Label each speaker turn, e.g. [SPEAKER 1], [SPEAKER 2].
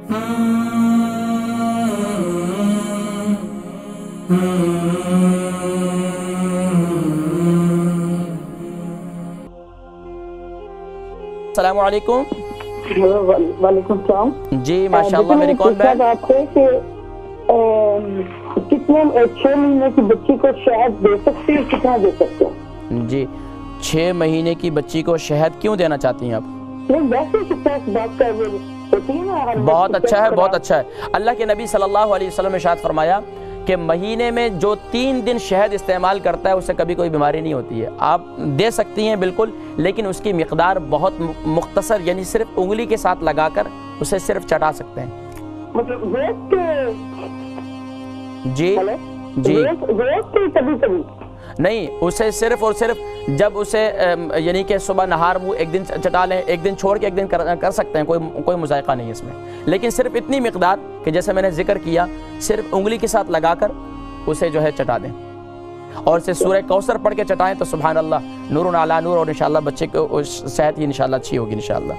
[SPEAKER 1] السلام علیکم۔
[SPEAKER 2] وعلیکم السلام۔
[SPEAKER 1] جی ماشاءاللہ، میری کون بہن؟
[SPEAKER 2] بات ہے کہ کتنے 6 مہینے کی بچی کو شہد دے سکتے ہیں، کتنا دے سکتے ہیں؟
[SPEAKER 1] جی 6 مہینے کی بچی کو شہد کیوں دینا چاہتی ہیں آپ؟
[SPEAKER 2] نہیں ویسے کتنا بات کا ہوتی ہے نا۔
[SPEAKER 1] بہت اچھا ہے، بہت اچھا ہے۔ اللہ کے نبی صلی اللہ علیہ وسلم نے ارشاد فرمایا کہ مہینے میں جو 3 دن شہد استعمال کرتا ہے اسے کبھی کوئی بیماری نہیں ہوتی ہے۔ آپ دے سکتی ہیں بالکل، لیکن اس کی مقدار بہت مختصر، یعنی صرف انگلی کے ساتھ لگا کر اسے صرف چٹا سکتے ہیں۔
[SPEAKER 2] مطلب
[SPEAKER 1] جی جی
[SPEAKER 2] کبھی کبھی
[SPEAKER 1] نہیں، اسے صرف اور صرف جب اسے یعنی کہ صبح نہار منہ ایک دن چٹا لیں، ایک دن چھوڑ کے ایک دن کر سکتے ہیں، کوئی مذائقہ نہیں ہے اس میں، لیکن صرف اتنی مقدار کہ جیسے میں نے ذکر کیا صرف انگلی کے ساتھ لگا کر اسے جو ہے چٹا دیں، اور اسے سورہ کوثر پڑھ کے چٹائیں تو سبحان اللہ، نور علی نور، اور انشاءاللہ بچے کو صحت ہی انشاءاللہ اچھی ہوگی انشاءاللہ۔